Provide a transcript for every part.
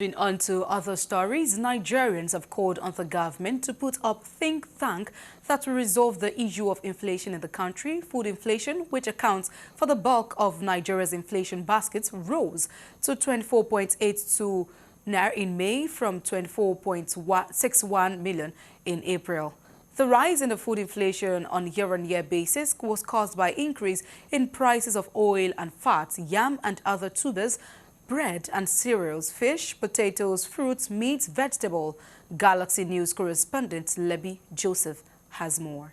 Moving on to other stories, Nigerians have called on the government to put up think tank that will resolve the issue of inflation in the country. Food inflation, which accounts for the bulk of Nigeria's inflation baskets, rose to 24.82 naira in May from 24.61 million in April. The rise in the food inflation on a year-on-year basis was caused by increase in prices of oil and fat, yam and other tubers, bread and cereals, fish, potatoes, fruits, meat, vegetable. Galaxy News correspondent Lebby Joseph has more.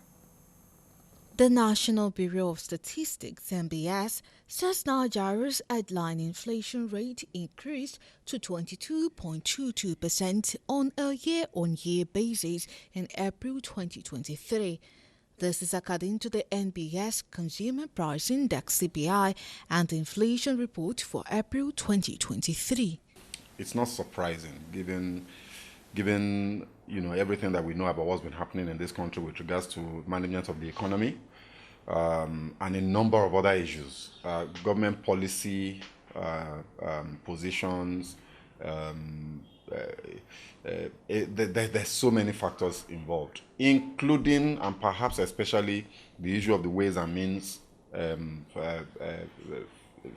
The National Bureau of Statistics (NBS) says Nigeria's headline inflation rate increased to 22.22% on a year-on-year basis in April 2023. This is according to the NBS Consumer Price Index (CPI) and the inflation report for April 2023. It's not surprising, given everything that we know about what's been happening in this country with regards to management of the economy and a number of other issues, government policy positions. There's so many factors involved, including and perhaps especially the issue of the ways and means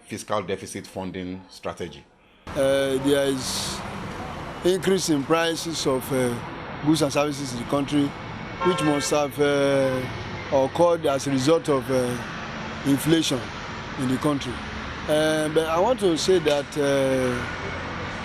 fiscal deficit funding strategy. There is increase in prices of goods and services in the country, which must have occurred as a result of inflation in the country. But I want to say that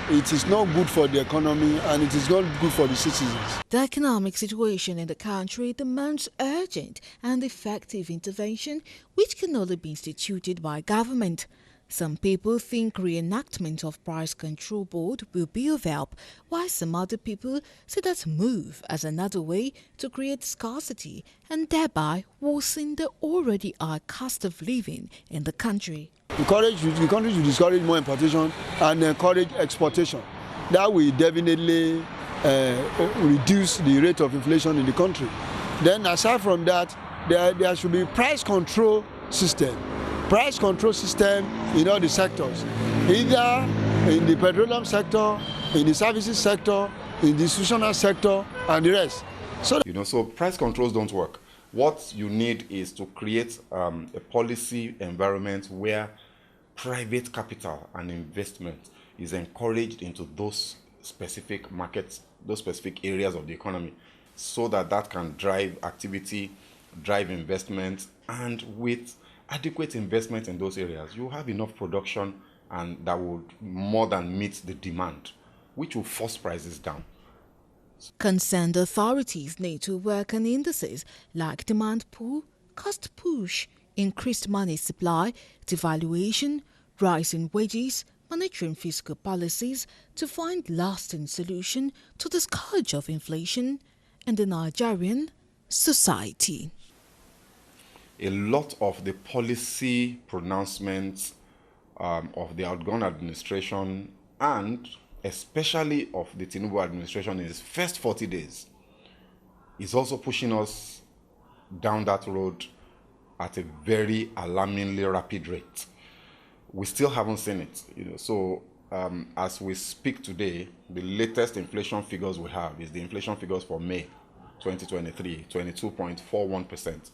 it is not good for the economy and it is not good for the citizens. The economic situation in the country demands urgent and effective intervention, which can only be instituted by government. Some people think reenactment of price control board will be of help, while some other people see that move as another way to create scarcity and thereby worsen the already high cost of living in the country. The country should discourage more importation and encourage exportation. That will definitely reduce the rate of inflation in the country. Then aside from that, there should be price control system in all the sectors, either in the petroleum sector, in the services sector, in the institutional sector, and the rest. So price controls don't work. What you need is to create a policy environment where private capital and investment is encouraged into those specific markets, those specific areas of the economy, so that can drive activity, drive investment, and with adequate investment in those areas, you have enough production and that would more than meet the demand, which will force prices down. Concerned authorities need to work on indices like demand pull, cost push, increased money supply, devaluation, rise in wages, monetary and fiscal policies to find lasting solution to the scourge of inflation in the Nigerian society. A lot of the policy pronouncements of the outgone administration and especially of the Tinubu administration in its first 40 days is also pushing us down that road at a very alarmingly rapid rate. We still haven't seen it. So as we speak today, the latest inflation figures we have is the inflation figures for May 2023, 22.41%.